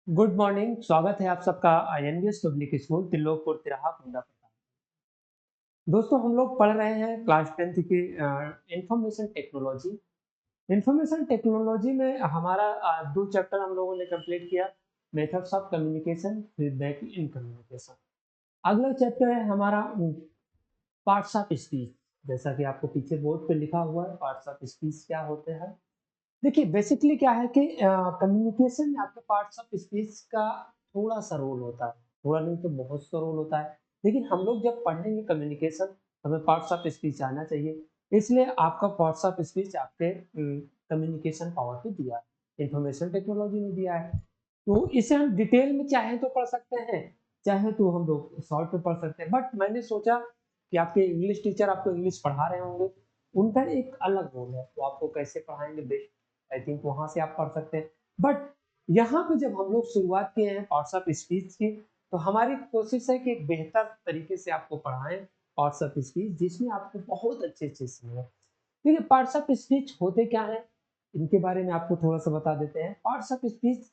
Good morning. स्वागत है आप सबका आईएनवीएस पब्लिक स्कूल त्रिलोकपुर तिराहा कुंदा प्रताप। दोस्तों हम लोग पढ़ रहे हैं क्लास 10th की इंफॉर्मेशन टेक्नोलॉजी। इंफॉर्मेशन टेक्नोलॉजी में हमारा दो चैप्टर हम लोगों ने कंप्लीट किया, methods of communication, feedback in communication. अगला चैप्टर है हमारा पार्ट्स ऑफ स्पीच। जैसा कि आपको पीछे बोर्ड पे लिखा हुआ है, पार्ट्स ऑफ स्पीच क्या होते हैं। देखिए बेसिकली क्या है कि कम्युनिकेशन में आपके पार्ट्स ऑफ स्पीच का थोड़ा सा रोल होता है, थोड़ा नहीं तो बहुत सा रोल होता है। लेकिन हम लोग जब पढ़ेंगे कम्युनिकेशन, हमें पार्ट्स ऑफ स्पीच आना चाहिए, इसलिए आपका पार्ट्स ऑफ स्पीच आपके कम्युनिकेशन पावर पे दिया है, इंफॉर्मेशन टेक्नोलॉजी में दिया है। तो इसे हम डिटेल में चाहे तो पढ़ सकते हैं, चाहे तो हम लोग शॉर्ट में पढ़ सकते हैं। बट मैंने सोचा कि आपके इंग्लिश टीचर आपको इंग्लिश पढ़ा रहे होंगे, उनका एक अलग रोल है, तो आपको कैसे पढ़ाएंगे बेस्ट, आई थिंक वहां से आप पढ़ सकते हैं। बट यहाँ पे जब हम लोग शुरुआत किए हैं पार्ट्स ऑफ स्पीच की, तो हमारी कोशिश है कि एक बेहतर तरीके से आपको पढ़ाएं पार्ट्स ऑफ स्पीच, जिसमें आपको बहुत अच्छे समझे। देखिए पार्ट्स ऑफ स्पीच होते क्या है, इनके बारे में आपको थोड़ा सा बता देते हैं। पार्ट्स ऑफ स्पीच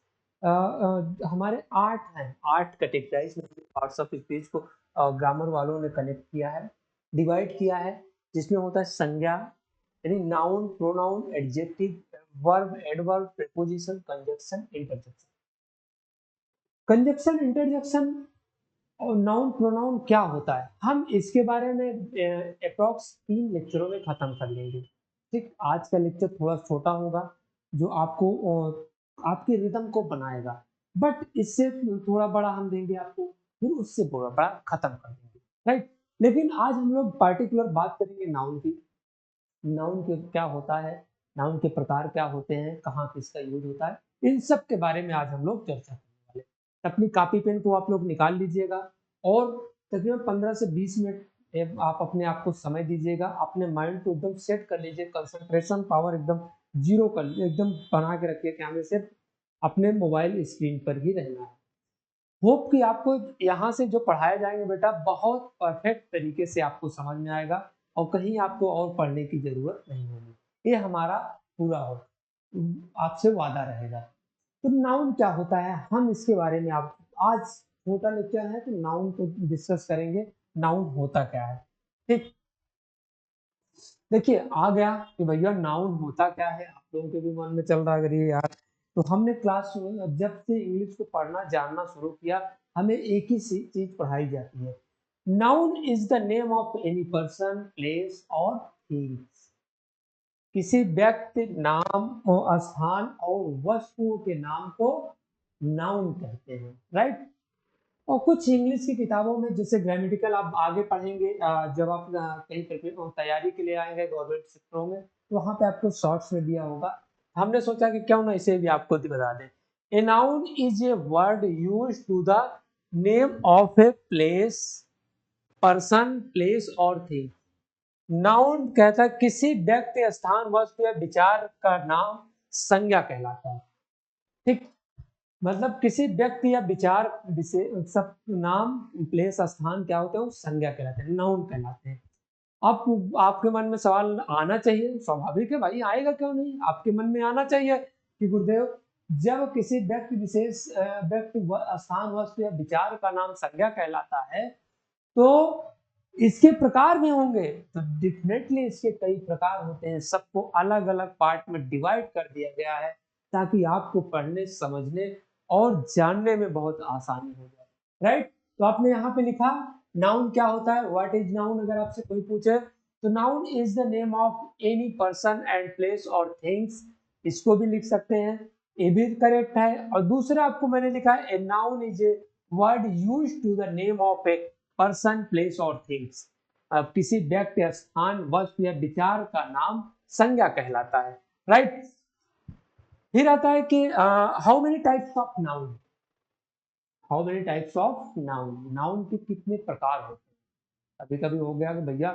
हमारे 8 हैं, 8 कैटेगराइज पार्ट्स ऑफ स्पीच को ग्रामर वालों ने कनेक्ट किया है, डिवाइड किया है। जिसमें होता है संज्ञा यानी noun, pronoun, adjective, verb, adverb, preposition, conjunction, interjection. Conjunction, interjection और नाउन प्रोनाउन क्या होता है, हम इसके बारे में अप्रॉक्स 3 लेक्चरों में खत्म कर लेंगे। ठीक, आज का लेक्चर थोड़ा छोटा होगा, जो आपको आपके रिदम को बनाएगा। बट इससे थोड़ा बड़ा हम देंगे आपको, फिर उससे थोड़ा बड़ा खत्म कर देंगे, राइट। लेकिन आज हम लोग पार्टिकुलर बात करेंगे नाउन की। नाउन के क्या होता है, नाउन के प्रकार क्या होते हैं, कहाँ किसका यूज होता है, इन सब के बारे में आज हम लोग चर्चा करने वाले हैं। अपनी कॉपी पेन को आप लोग निकाल लीजिएगा और तकरीबन 15 से 20 मिनट आप अपने आप को समय दीजिएगा, अपने माइंड को एकदम सेट कर लीजिए, कंसंट्रेशन पावर एकदम जीरो कर, एकदम बना के रखिए कि हमें सिर्फ अपने मोबाइल स्क्रीन पर ही रहना है। होप कि आपको यहाँ से जो पढ़ाया जाएंगे बेटा बहुत परफेक्ट तरीके से आपको समझ में आएगा और कहीं आपको और पढ़ने की जरूरत नहीं होगी, ये हमारा पूरा हो आपसे वादा रहेगा। तो नाउन क्या होता है, हम इसके बारे में आप आज छोटा लेक्चर है तो नाउन को डिस्कस करेंगे, नाउन होता क्या है। ठीक, देखिए आ गया कि भैया नाउन होता क्या है, आप लोगों के भी मन में चल रहा है, अगर ये यार तो हमने क्लास जब से इंग्लिश को पढ़ना जानना शुरू किया, हमें एक ही चीज पढ़ाई जाती है, noun is the name of any person, place और थिंग्स। किसी व्यक्ति, नाम और स्थान और वस्तुओं के नाम को नाउन कहते हैं, राइट। और कुछ इंग्लिश की किताबों में जैसे ग्रामेटिकल आप आगे पढ़ेंगे, जब आप कहीं तैयारी के लिए आएंगे गवर्नमेंट सेक्टरों में, तो वहां पे आपको शॉर्ट्स में दिया होगा। हमने सोचा कि क्यों ना इसे भी आपको बता दें। A noun is a word use to the name of a place, person, place और थिंग। नाउन कहता है किसी व्यक्ति, स्थान, वस्तु या विचार का नाम संज्ञा कहलाता है। ठीक, मतलब किसी व्यक्ति या विचार सब नाम, प्लेस, स्थान क्या होते हैं, वो संज्ञा कहलाते हैं, नाउन कहलाते हैं। अब आपके मन में सवाल आना चाहिए, स्वाभाविक है भाई, आएगा क्यों नहीं, आपके मन में आना चाहिए कि गुरुदेव जब किसी व्यक्ति विशेष, व्यक्ति, स्थान, वस्तु या विचार का नाम संज्ञा कहलाता है तो इसके प्रकार भी होंगे, तो डेफिनेटली इसके कई प्रकार होते हैं, सबको अलग अलग पार्ट में डिवाइड कर दिया गया है ताकि आपको पढ़ने, समझने और जानने में बहुत आसानी हो जाए, राइट। तो आपने यहाँ पे लिखा नाउन क्या होता है, व्हाट इज नाउन, अगर आपसे कोई पूछे तो noun is the name of any person and place और थिंग्स, इसको भी लिख सकते हैं, ये भी करेक्ट है। और दूसरा आपको मैंने लिखा है a noun is a word use to the name of a person, place और थिंग्स। अब किसी व्यक्ति, स्थान, वस्तु या विचार का नाम संज्ञा कहलाता है, राइट। फिर आता है कि how many types of noun, how many types of noun, noun के कितने प्रकार होते हैं। कभी कभी हो गया कि भैया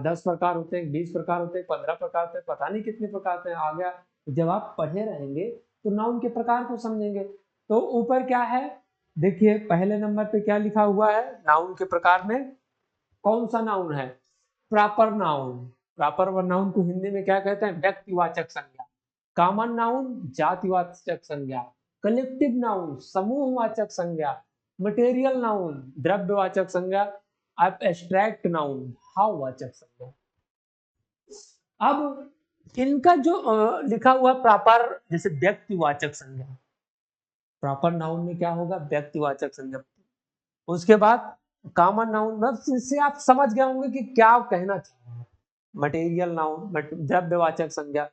10 प्रकार होते हैं, 20 प्रकार होते हैं, 15 प्रकार होते हैं, पता नहीं कितने प्रकार होते हैं, आ गया। जब आप पढ़े रहेंगे तो नाउन के प्रकार को समझेंगे। तो ऊपर क्या है, देखिए पहले नंबर पे क्या लिखा हुआ है नाउन के प्रकार में, कौन सा नाउन है, प्रॉपर नाउन। प्रॉपर नाउन को हिंदी में क्या कहते हैं, व्यक्तिवाचक संज्ञा। कॉमन नाउन, जातिवाचक संज्ञा। कलेक्टिव नाउन समूहवाचक संज्ञा, मटेरियल नाउन द्रव्यवाचक संज्ञा, एब्स्ट्रैक्ट नाउन भाववाचक संज्ञा। अब इनका जो लिखा हुआ प्रॉपर, जैसे व्यक्तिवाचक संज्ञा, प्रॉपर नाउन में क्या होगा, व्यक्तिवाचक संज्ञा। उसके बाद कॉमन नाउन, बस इससे आप समझ गए होंगे कि क्या कहना चाह रहे हैं। मटेरियल नाउन द्रव्यवाचक संज्ञा,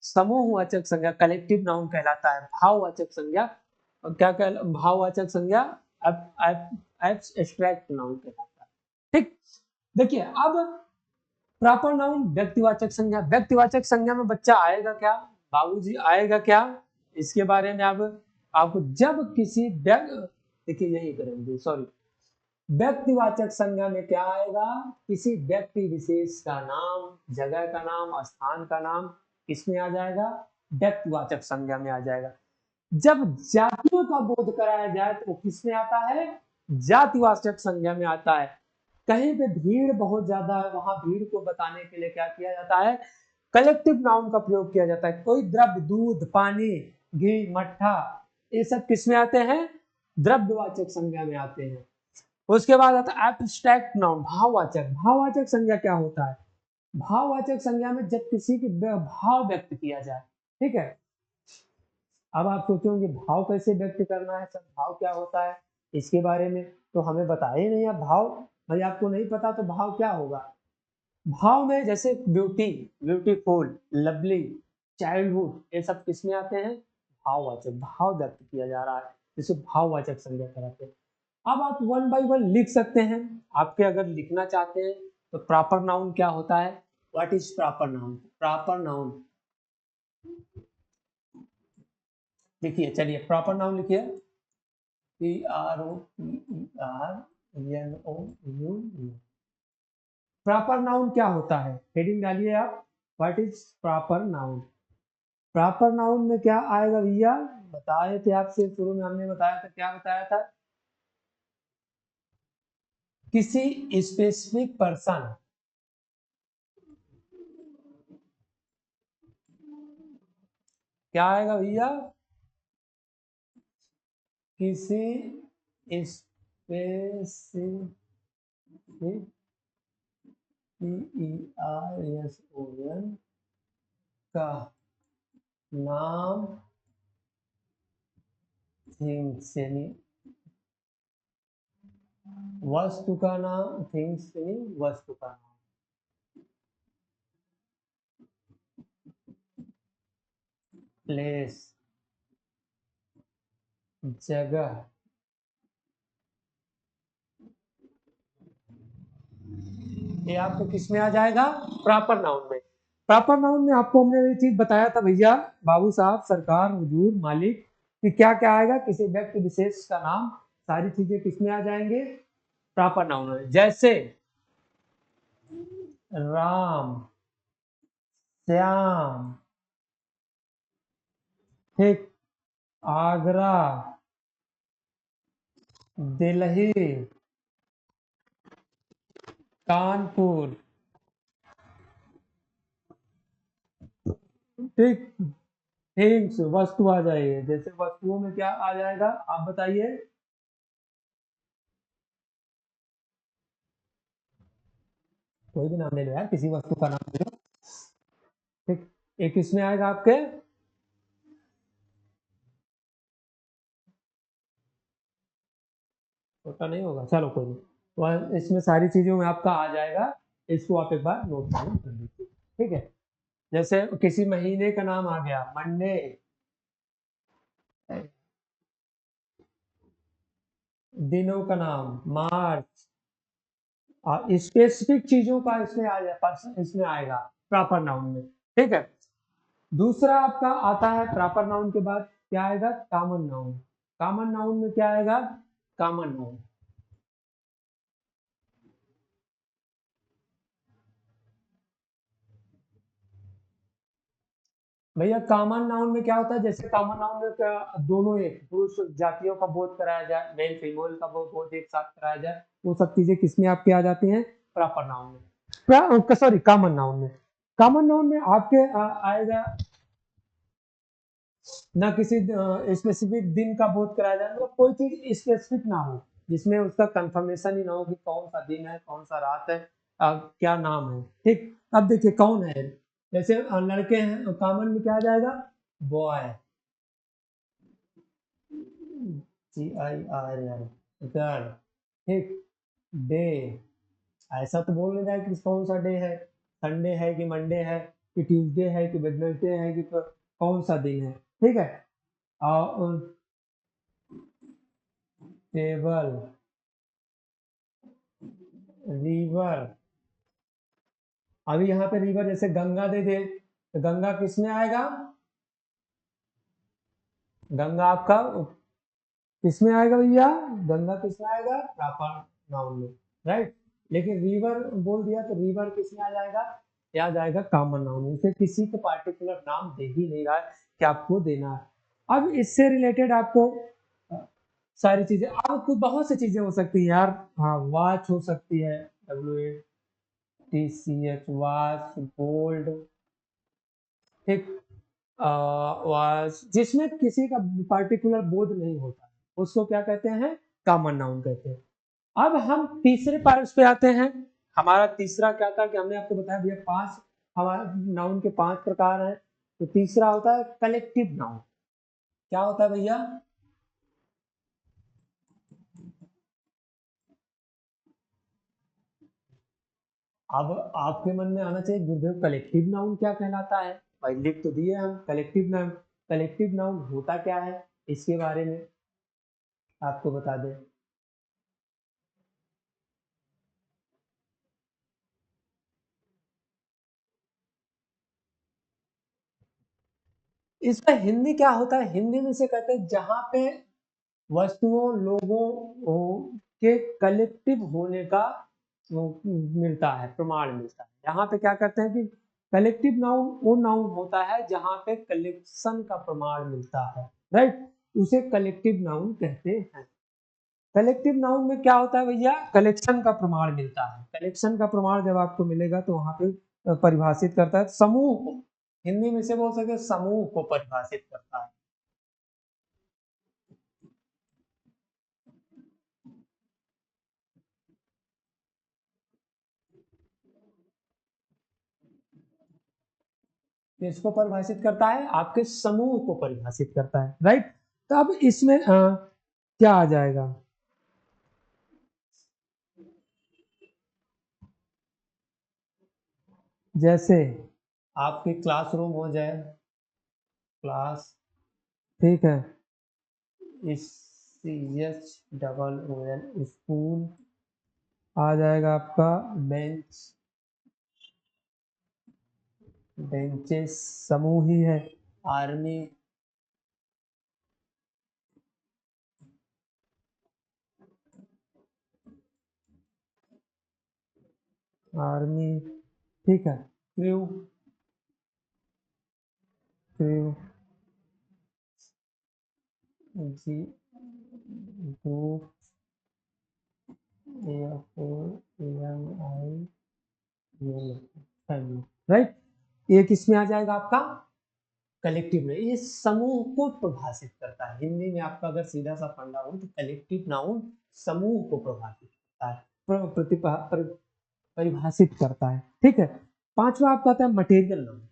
समूहवाचक संज्ञा कलेक्टिव नाउन कहलाता है, भाववाचक संज्ञा क्या कह, भाववाचक संज्ञा एब्स्ट्रैक्ट नाउन कहलाता है। ठीक, देखिए अब प्रॉपर नाउन व्यक्तिवाचक संज्ञा, व्यक्तिवाचक संज्ञा में बच्चा आएगा क्या, बाबूजी आएगा क्या, इसके बारे में अब आपको जब किसी देखिए यही करेंगे, सॉरी, व्यक्तिवाचक संज्ञा में क्या आएगा, किसी व्यक्ति विशेष का नाम, जगह का नाम, स्थान का नाम किसमें आ जाएगा, व्यक्तिवाचक संज्ञा में आ जाएगा। जब जातियों का बोध कराया जाए तो किसमें आता है, जातिवाचक संज्ञा में आता है। कहीं पे भीड़ बहुत ज्यादा है, वहां भीड़ को बताने के लिए क्या किया जाता है, कलेक्टिव नाउन का प्रयोग किया जाता है। कोई द्रव्य, दूध, पानी, घी, मट्ठा, ये सब किसमें आते हैं, द्रव्यवाचक संज्ञा में आते हैं। उसके बाद आता है एब्स्ट्रैक्ट नाउन भाववाचक। भाववाचक संज्ञा क्या होता है, भाववाचक संज्ञा में जब किसी के भाव व्यक्त किया जाए। ठीक है, अब आप सोचोगे भाव कैसे व्यक्त करना है, सब भाव क्या होता है, इसके बारे में तो हमें बताया ही नहीं है। भाव भाई आपको नहीं पता तो भाव क्या होगा। भाव में जैसे ब्यूटी, ब्यूटीफुल, लवली, चाइल्डहुड, ये सब किसमें आते हैं, भाववाचक, भाव व्यक्त किया जा रहा है, जिसे भाववाचक संज्ञा कहलाते हैं। अब आप वन बाय वन लिख सकते हैं, आपके अगर लिखना चाहते हैं तो प्रॉपर नाउन क्या होता है, what is proper noun, proper noun लिखिए, चलिए प्रॉपर नाउन लिखिए, PROPERNOUN। प्रॉपर नाउन क्या होता है, हेडिंग डालिए आप, what is proper noun. Proper noun में क्या आएगा भैया, बताए थे आपसे शुरू में, हमने बताया था, क्या बताया था, किसी स्पेसिफिक पर्सन, क्या आएगा भैया, किसी स्पेसिफिक PERSON का नाम, थिंग्स यानी वस्तु का नाम, थिंग्स यानी वस्तु का नाम, प्लेस जगह, ये आपको किस में आ जाएगा, प्रॉपर नाउन में। प्रॉपर नाउन में आपको हमने ये चीज बताया था भैया, बाबू साहब, सरकार, हुजूर, मालिक, कि क्या क्या आएगा, किसी व्यक्ति विशेष का नाम, सारी चीजें किसमें आ जाएंगे, प्रॉपर नाउन में। जैसे राम, श्याम, ठीक, आगरा, दिल्ली, कानपुर, ठीक, थिंग्स वस्तु आ जाएगी। जैसे वस्तुओं में क्या आ जाएगा, आप बताइए, कोई भी नाम ले लो यार, किसी वस्तु का नाम ले लो, ठीक, एक इसमें आएगा आपके, छोटा नहीं होगा, चलो कोई नहीं, तो इसमें सारी चीजों में आपका आ जाएगा, इसको आप एक बार नोट डाउन कर लीजिए। ठीक है, जैसे किसी महीने का नाम आ गया, मंडे, दिनों का नाम, मार्च, स्पेसिफिक चीजों का इसमें आ जाए, पर्सन इसमें आएगा प्रॉपर नाउन में। ठीक है, दूसरा आपका आता है प्रॉपर नाउन के बाद क्या आएगा, कॉमन नाउन। कॉमन नाउन में क्या आएगा, कॉमन नाउन, भैया कॉमन नाउन में क्या होता है, जैसे कॉमन नाउन में क्या, दोनों एक पुरुष जातियों का बोध कराया जाए, मेल फीमेल का बोध एक साथ कराया जाए, वो सब चीजें किसमें आपके आ जाती हैं, प्रॉपर नाउन में, सॉरी कॉमन नाउन में। कॉमन नाउन में आपके आएगा ना किसी स्पेसिफिक दिन का बोध कराया जाए, मतलब कोई चीज स्पेसिफिक ना हो जिसमें उसका कंफर्मेशन ही ना हो कि कौन सा दिन है, कौन सा रात है, क्या नाम है। ठीक, अब देखिए कौन है, जैसे लड़के हैं कॉमन में क्या आ जाएगा, बॉय, GIR, गर्ल। ठीक, डे, ऐसा तो बोल नहीं रहा है कि कौन सा डे है, संडे है कि मंडे है कि ट्यूसडे है कि वेडनेसडे है कि कौन सा दिन है। ठीक है, और टेबल, रिवर, अभी यहाँ पे रिवर जैसे गंगा दे दे तो गंगा किस में आएगा, गंगा आपका किस में आएगा भैया, गंगा किस में आएगा, प्रॉपर नाउन में, राइट। लेकिन रिवर बोल दिया तो रिवर किस में आ जाएगा, क्या आ जाएगा, कॉमन नाउन में। उसे किसी को पार्टिकुलर नाम दे ही नहीं रहा है कि आपको देना है। अब इससे रिलेटेड आपको सारी चीजें, अब कुछ बहुत सी चीजें हो सकती है यार। हाँ, वॉच हो सकती है, WATCH, वॉच, गोल्ड। ठीक, जिसमें किसी का पार्टिकुलर बोध नहीं होता, उसको क्या कहते हैं, कॉमन नाउन कहते हैं। अब हम तीसरे पार्ट पे आते हैं। हमारा तीसरा क्या था कि हमने आपको बताया भैया पांच, हमारे नाउन के पांच प्रकार हैं। तो तीसरा होता है कलेक्टिव नाउन। क्या होता है भैया, अब आपके मन में आना चाहिए गुरुदेव कलेक्टिव नाउन क्या कहलाता है। भाई लिख तो दिए हम कलेक्टिव नाउन, कलेक्टिव नाउन होता क्या है, इसके बारे में आपको बता दें। इसका हिंदी क्या होता है, हिंदी में से कहते हैं जहां पे वस्तुओं लोगों के कलेक्टिव होने का मिलता है, प्रमाण मिलता है। यहाँ पे क्या करते हैं कि कलेक्टिव नाउन वो नाउन होता है जहाँ पे कलेक्शन का प्रमाण मिलता है, राइट, उसे कलेक्टिव नाउन कहते हैं। कलेक्टिव नाउन में क्या होता है भैया, कलेक्शन का प्रमाण मिलता है। कलेक्शन का प्रमाण जब आपको मिलेगा तो वहां पे परिभाषित करता है समूह को, हिंदी में से बोल सके समूह को परिभाषित करता है। किसको परिभाषित करता है, आपके समूह को परिभाषित करता है, राइट। तो अब इसमें क्या आ जाएगा, जैसे आपके क्लासरूम हो जाए, क्लास, ठीक है, SCH स्कूल, आ जाएगा आपका बेंच, बेंचेस समूह ही है, आर्मी, आर्मी, ठीक है, क्रू, क्रू, जी, ग्रुप, फैमिली, राइट। ये किस में आ जाएगा आपका, कलेक्टिव में। ये समूह को परिभाषित करता है। हिंदी में आपका अगर सीधा सा फंडा हो तो कलेक्टिव नाउन समूह को प्रभावित करता है, परिभाषित करता है, ठीक है। पांचवा आपका आता है मटेरियल नाउन।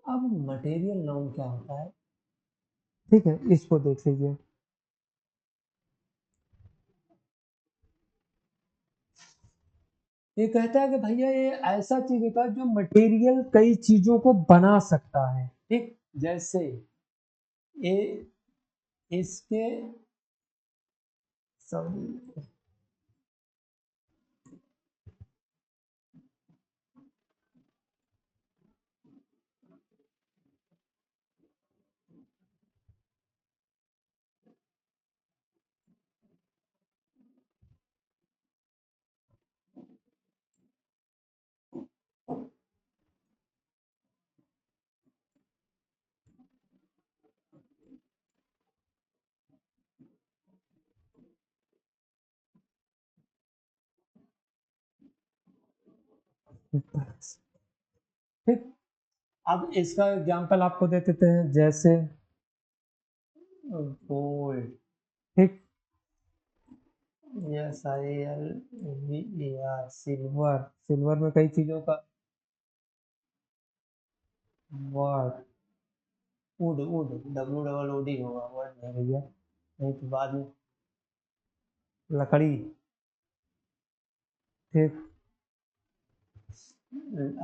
अब मटेरियल नाउन क्या होता है, ठीक है, इसको देख लीजिए। ये कहता है कि भैया ये ऐसा चीज होता है जो मटेरियल कई चीजों को बना सकता है, ठीक, जैसे ये इसके, सॉरी, ठीक, अब इसका एग्जांपल आपको दे देते हैं, जैसे गोल्ड। ठीक, SILVER, सिल्वर। सिल्वर में कई चीजों का वर्ड, वुड, वुड, WOOD होगा, वर्ड नहीं भैया, नहीं तो बाद में लकड़ी। ठीक,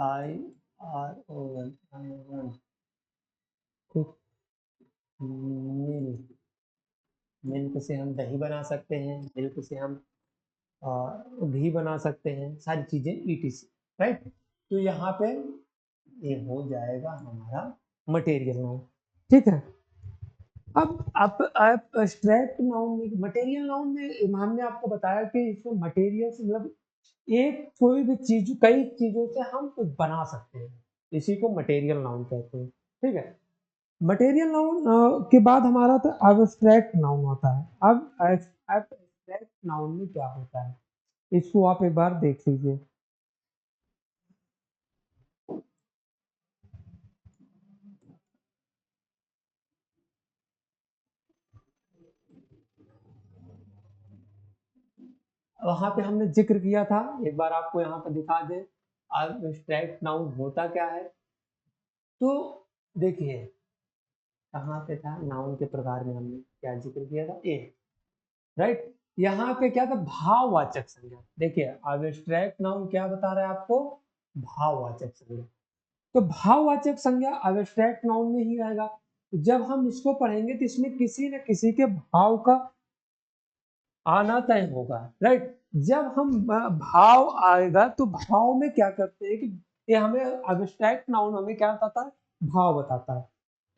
IRON, आयरन। ठीक, मिल्क। मिल्क से हम दही बना सकते हैं, मिल्क से हम घी बना सकते हैं, सारी चीजें ETC। राइट, तो यहाँ पे ये हो जाएगा हमारा मटेरियल नाउन। ठीक है, अब आप एब्स्ट्रैक्ट नाउन में, मटेरियल नाउन में हमने आपको बताया कि इसमें मटेरियल से मतलब एक कोई भी चीज, कई चीजों से हम कुछ बना सकते हैं, इसी को मटेरियल नाउन कहते हैं। ठीक है, मटेरियल नाउन के बाद हमारा तो एब्स्ट्रैक्ट नाउन होता है। अब एब्स्ट्रैक्ट नाउन में क्या होता है, इसको आप एक बार देख लीजिए। वहां पे हमने जिक्र किया था, एक बार आपको यहाँ पे दिखा दें एब्स्ट्रैक्ट नाउन होता क्या है। तो देखिए, कहाँ पे था, नाउन के प्रकार में हमने क्या जिक्र किया था, ए। राइट, यहाँ पे क्या था, भाववाचक संज्ञा। देखिए, एब्स्ट्रैक्ट नाउन क्या बता रहा है आपको, भाववाचक संज्ञा। तो भाववाचक संज्ञा एब्स्ट्रैक्ट नाउन में ही आएगा। जब हम इसको पढ़ेंगे तो इसमें किसी न किसी के भाव का आना तय होगा। राइट, जब हम भाव आएगा तो भाव में क्या करते हैं कि ये हमें एब्स्ट्रैक्ट नाउन हमें क्या बताता है, भाव बताता है।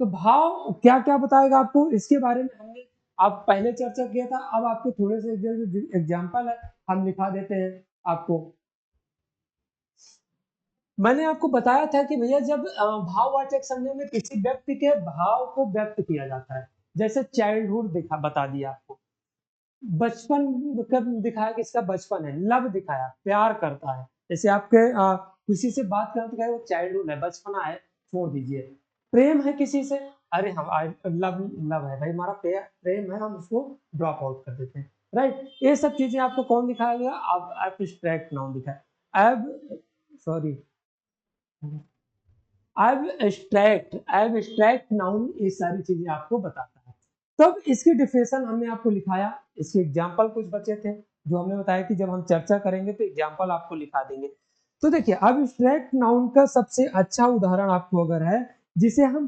तो भाव क्या क्या बताएगा आपको, इसके बारे में हमने आप पहले चर्चा किया था। अब आपको थोड़े से एग्जांपल है, हम लिखा देते हैं आपको। मैंने आपको बताया था कि भैया जब भाववाचक संज्ञा में किसी व्यक्ति के भाव को व्यक्त किया जाता है, जैसे चाइल्डहुड दिखा बता दिया आपको, बचपन कब दिखाया, किसका बचपन है, लव दिखाया, प्यार करता है। जैसे आपके किसी से बात करें तो कहे वो चाइल्डहुड है, बचपना है, छोड़ दीजिए। प्रेम है किसी से, अरे हम लव, लव है भाई हमारा, प्रेम है, हम उसको ड्रॉप आउट कर देते हैं। राइट, ये सब चीजें आपको कौन दिखाया गया, अब एब्स्ट्रैक्ट नाउन दिखाया। अब सॉरी, एब्स्ट्रैक्ट नाउन ये सारी चीजें आपको बताता है। तब इसकी डिफिनेशन हमने आपको लिखाया, इसके एग्जांपल कुछ बचे थे जो हमने बताया कि जब हम चर्चा करेंगे तो एग्जांपल आपको लिखा देंगे। तो देखिए, एब्स्ट्रैक्ट नाउन का सबसे अच्छा उदाहरण आपको अगर है, जिसे हम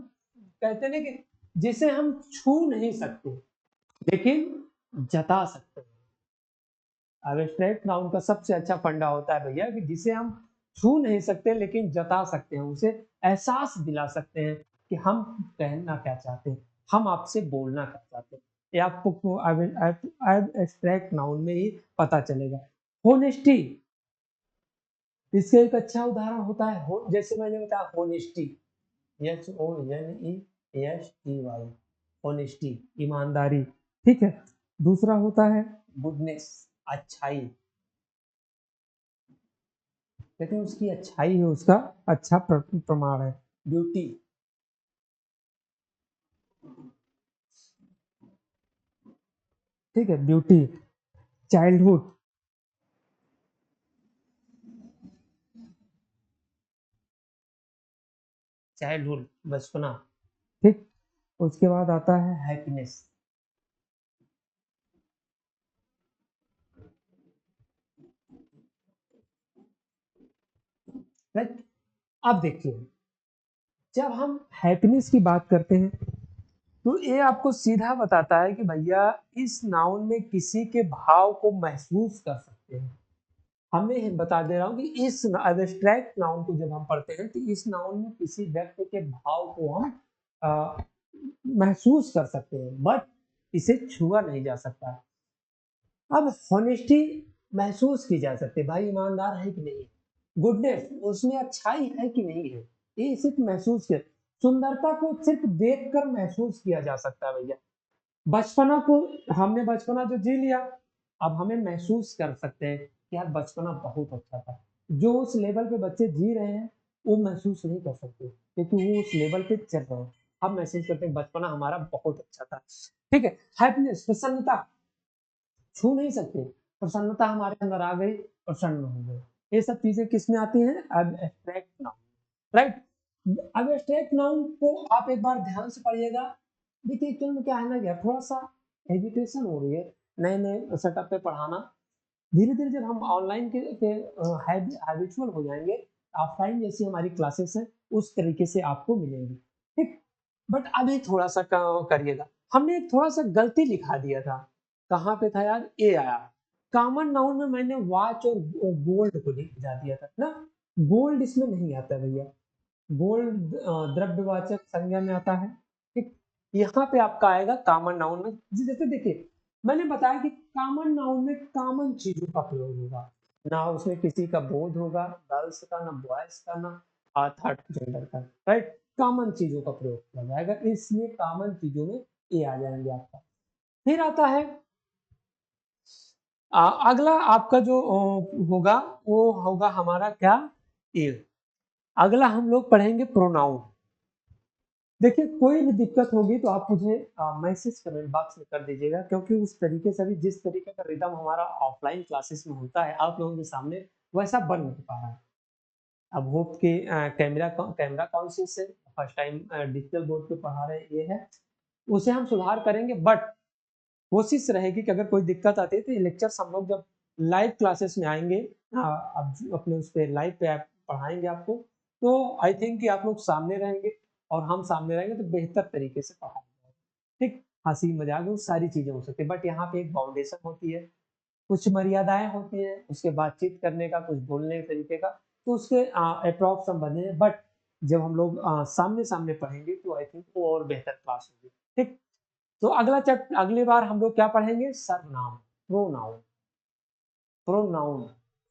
कहते हैं ना कि जिसे हम छू नहीं सकते लेकिन जता सकते हैं। एब्स्ट्रैक्ट नाउन का सबसे अच्छा फंडा होता है भैया कि जिसे हम छू नहीं सकते लेकिन जता सकते हैं, उसे एहसास दिला सकते हैं कि हम कहना क्या चाहते हैं, हम आपसे बोलना क्या चाहते हैं। ये आपको एब्स्ट्रैक्ट नाउन में ही पता चलेगा। होनेस्टी, इसका एक अच्छा उदाहरण होता है, जैसे मैंने बताया होनेस्टी, HONESTY, होनेस्टी, ईमानदारी। ठीक है, दूसरा होता है गुडनेस, अच्छाई, लेकिन उसकी अच्छाई है, उसका अच्छा प्रमाण है। ब्यूटी, ठीक है, ब्यूटी। चाइल्डहुड, चाइल्डहुड बचपना। ठीक, उसके बाद आता है हैप्पीनेस। राइट, अब देखिए, जब हम हैप्पीनेस की बात करते हैं तो ये आपको सीधा बताता है कि भैया इस नाउन में किसी के भाव को महसूस कर सकते हैं। हमें बता दे रहा हूँ कि इस एब्स्ट्रैक्ट नाउन को जब हम पढ़ते हैं तो इस नाउन में किसी व्यक्ति के भाव को हम आ, महसूस कर सकते हैं, बट इसे छुआ नहीं जा सकता। अब हॉनेस्टी महसूस की जा सकती है, भाई ईमानदार है कि नहीं है। गुडनेस, उसमें अच्छाई है कि नहीं है, ये सिर्फ महसूस किया। सुंदरता को सिर्फ देखकर महसूस किया जा सकता है भैया। बचपना को, हमने बचपना जो जी लिया, अब हमें महसूस कर सकते हैं कि यार बचपना बहुत अच्छा था। जो उस लेवल पे बच्चे जी रहे हैं वो महसूस नहीं कर सकते, क्योंकि वो उस लेवल पे चल रहे हैं। हम महसूस करते हैं बचपना हमारा बहुत अच्छा था। ठीक है, हैप्पीनेस, प्रसन्नता छू नहीं सकते, प्रसन्नता हमारे अंदर आ गई, प्रसन्न हो गए। ये सब चीजें किस में आती हैं? अब एब्स्ट्रैक्ट नाउन, राइट। अब एब्स्ट्रैक्ट नाउन को आप एक बार ध्यान से पढ़िएगा। देखिए एक्चुअल में क्या है ना, क्या थोड़ा सा हेजिटेशन हो रही है नए नए सेटअप पे पढ़ाना। धीरे धीरे जब हम ऑनलाइन के हैबिचुअल हो जाएंगे, ऑफलाइन जैसी हमारी क्लासेस है उस तरीके से आपको मिलेंगी, ठीक। बट अभी थोड़ा सा करिएगा। हमने एक थोड़ा सा गलती लिखा दिया था। कहाँ पे था यार? ए आया। कॉमन नाउन में मैंने वॉच और गोल्ड को लिखा दिया था ना। गोल्ड इसमें नहीं आता भैया। गोल्ड द्रव्यवाचक संज्ञा में आता है, ठीक। यहाँ पे आपका आएगा कॉमन नाउन में। जैसे देखिए मैंने बताया कि कॉमन नाउन में कॉमन चीजों का प्रयोग होगा, ना उसमें किसी का बोध होगा, गर्ल्स का ना बॉयज का ना थर्ड जेंडर का, राइट। कॉमन चीजों का प्रयोग किया जाएगा, इसलिए कॉमन चीजों में ये आ जाएंगे आपका। फिर आता है अगला आपका जो होगा वो होगा हमारा क्या? ए। अगला हम लोग पढ़ेंगे प्रोनाउन। देखिए कोई भी दिक्कत होगी तो आप मुझे मैसेज कमेंट बॉक्स में कर दीजिएगा, क्योंकि उस तरीके से भी जिस तरीके का रिदम हमारा ऑफलाइन क्लासेस में होता है आप लोगों के सामने वैसा बन नहीं पा रहा है। अब होप के कैमरा कैमरा कॉन्शियस से फर्स्ट टाइम डिजिटल बोर्ड पे पढ़ा रहे हैं, ये है उसे हम सुधार करेंगे। बट कोशिश रहेगी कि अगर कोई दिक्कत आती है तो ये लेक्चर्स हम लोग जब लाइव क्लासेस में आएंगे, अब अपने उस पर लाइव पे पढ़ाएंगे आपको, तो आई थिंक कि आप लोग सामने रहेंगे और हम सामने रहेंगे तो बेहतर तरीके से पढ़ाएंगे, ठीक। हंसी मजाक वो सारी चीजें हो सकती है, बट यहाँ पे एक बाउंडेशन होती है, कुछ मर्यादाएं होती हैं उसके बातचीत करने का, कुछ बोलने के तरीके का, तो उसके अप्रॉक्स हम बने हैं। बट जब हम लोग सामने सामने पढ़ेंगे तो आई थिंक वो और बेहतर क्लास होगी, ठीक। तो अगला चैप्टर अगली बार हम लोग क्या पढ़ेंगे? सर्वनाम, प्रोनाउन, प्रोनाउन,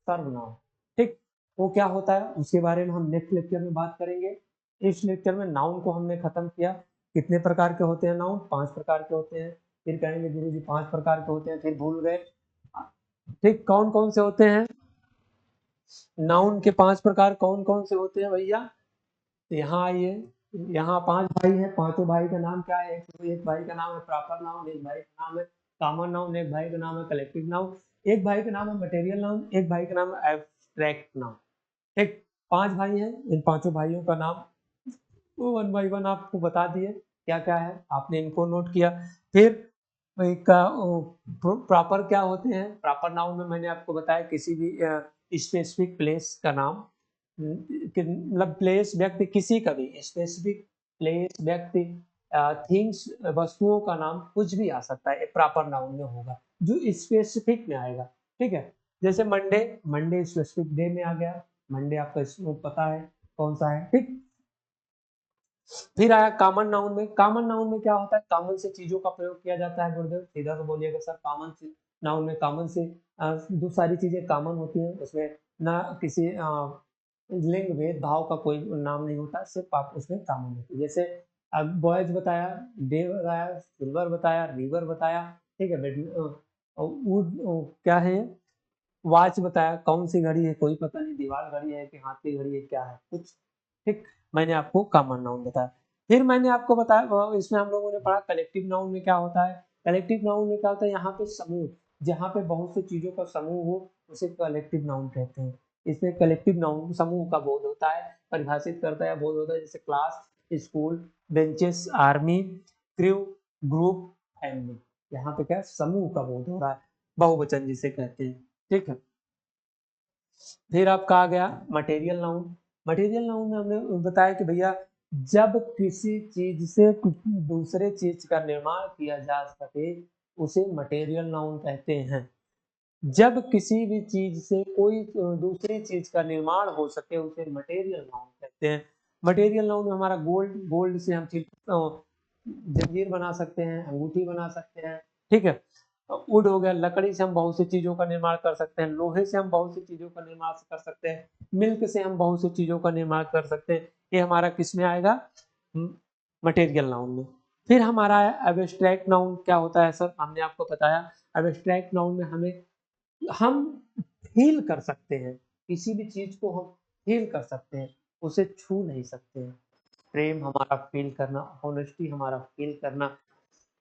सर्वनाम, ठीक। वो क्या होता है उसके बारे में हम नेक्स्ट लेक्चर में बात करेंगे। इस लेक्चर में नाउन को हमने खत्म किया। कितने प्रकार के होते हैं नाउन? 5 प्रकार के होते हैं। फिर कहेंगे गुरु जी 5 प्रकार के होते हैं, फिर भूल गए, ठीक। कौन कौन से होते हैं नाउन के? 5 प्रकार कौन कौन से होते हैं भैया? यहाँ आइए, यहाँ 5 भाई हैं, पांचों भाई का नाम क्या है? एक भाई का नाम है प्रॉपर नाउन, एक भाई का नाम है कॉमन नाउन, एक भाई का नाम है कलेक्टिव नाउन, एक भाई का नाम है मटेरियल नाउन, एक भाई का नाम है एब्स्ट्रैक्ट नाउन, ठीक। 5 भाई हैं, इन पांचों भाइयों का नाम वो वन बाई वन आपको बता दिए क्या क्या है, आपने इनको नोट किया। फिर का प्रॉपर क्या होते हैं? प्रॉपर नाउन में मैंने आपको बताया किसी भी स्पेसिफिक प्लेस का नाम, मतलब प्लेस व्यक्ति किसी का भी स्पेसिफिक प्लेस व्यक्ति थिंग्स वस्तुओं का नाम कुछ भी आ सकता है प्रॉपर नाउन में होगा जो स्पेसिफिक में आएगा, ठीक है। जैसे मंडे, मंडे स्पेसिफिक डे में आ गया, मंडे आपका इसमें पता है कौन सा है, ठीक। फिर आया कॉमन नाउन में। कॉमन नाउन में क्या होता है? कॉमन से चीजों का प्रयोग किया जाता है। गुरुदेव सीधा तो बोलिएगा सर, कॉमन से नाउन में कॉमन से दो सारी चीजें कॉमन होती हैं, उसमें ना किसी लिंग भेद भाव का कोई नाम नहीं होता, सिर्फ आप उसमें कॉमन होती है। जैसे अब बॉयज बताया, डे बताया, सिल्वर बताया, रिवर बताया, ठीक है। वुड क्या है? वॉच बताया, कौन सी घड़ी है कोई पता नहीं, दीवार घड़ी है कि हाथ की घड़ी है, क्या है कुछ, ठीक। मैंने आपको कॉमन नाउन बताया। फिर मैंने आपको बताया इसमें हम लोगों ने पढ़ा कलेक्टिव नाउन में क्या होता है। कलेक्टिव नाउन में क्या होता है? यहाँ पे समूह, जहाँ पे बहुत सी चीजों का समूह हो उसे कलेक्टिव नाउन कहते हैं। इसमें कलेक्टिव नाउन समूह का बोध होता है, परिभाषित करता है, बोध होता है। जैसे class, school, benches, army, crew, group, family. यहाँ पे क्या समूह का बोध हो रहा है, बहुवचन जिसे कहते हैं, ठीक है। फिर आपका आ गया मटेरियल नाउन। मटेरियल नाउन में हमने बताया कि भैया जब किसी चीज से दूसरे चीज का निर्माण किया जा सके उसे मटेरियल नाउन कहते हैं। जब किसी भी चीज से कोई दूसरी चीज का निर्माण हो सके उसे मटेरियल नाउन कहते हैं। मटेरियल नाउन में हमारा गोल्ड, गोल्ड से हम जंजीर बना सकते हैं, अंगूठी बना सकते हैं, ठीक है। वुड हो गया, लकड़ी से हम बहुत सी चीजों का निर्माण कर सकते हैं, लोहे से हम बहुत सी चीजों का निर्माण कर सकते हैं, मिल्क से हम बहुत सी चीजों का निर्माण कर सकते हैं। ये हमारा किस में आएगा? मटेरियल नाउन में। फिर हमारा एब्स्ट्रैक्ट नाउन क्या होता है सर? हमने आपको बताया एब्स्ट्रैक्ट नाउन में हम फील कर सकते हैं, किसी भी चीज को हम फील कर सकते हैं, उसे छू नहीं सकते हैं। प्रेम हमारा फील करना, ऑनेस्टी हमारा फील करना,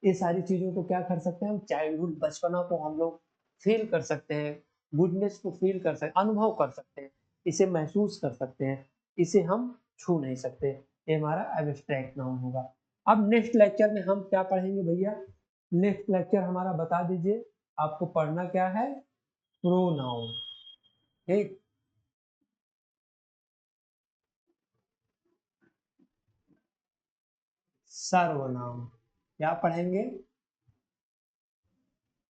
ये सारी चीज़ों को क्या कर सकते हैं हम, चाइल्डहुड बचपना को हम लोग फील कर सकते हैं, गुडनेस को फील कर सकते, अनुभव कर सकते हैं, इसे महसूस कर सकते हैं, इसे हम छू नहीं सकते। ये हमारा एब्स्ट्रैक्ट नाउन होगा। अब नेक्स्ट लेक्चर में हम क्या पढ़ेंगे भैया? नेक्स्ट लेक्चर हमारा बता दीजिए, आपको पढ़ना क्या है? प्रोनाउन। ठीक, सर्वनाम। क्या पढ़ेंगे?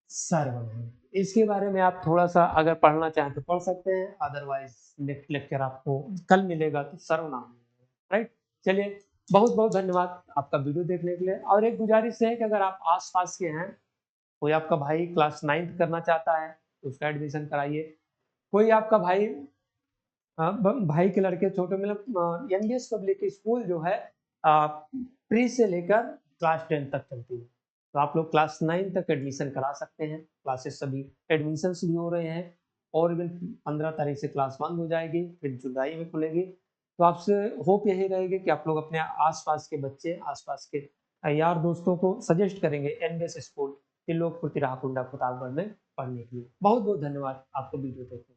सर्वनाम। इसके बारे में आप थोड़ा-सा अगर पढ़ना चाहें तो पढ़ सकते हैं, अदरवाइज़ नेक्स्ट लेक्चर आपको कल मिलेगा तो सर्वनाम, राइट? चलिए, बहुत-बहुत धन्यवाद आपका वीडियो देखने के लिए, और एक गुजारिश है कि अगर आप आस-पास के हैं, कोई आपका भाई क्लास 9th करना चाहता है, तो उसका एडमिशन कराइए। कोई आपका भाई भाई के लड़के छोटे, मतलब एनबीएस पब्लिक स्कूल जो है प्री से लेकर क्लास 10 तक चलती है, तो आप लोग क्लास 9 तक एडमिशन करा सकते हैं। क्लासेस सभी एडमिशन्स भी हो रहे हैं, और इवन 15 तारीख से क्लास बंद हो जाएगी, फिर जुलाई में खुलेगी। तो आपसे होप यही रहेगी कि आप लोग अपने आसपास के बच्चे, आसपास के यार दोस्तों को सजेस्ट करेंगे एनबीएस स्कूल के लोग प्रति राहकुंडा प्रतापगढ़ में पढ़ने के लिए। बहुत बहुत धन्यवाद आपको वीडियो देखने के लिए।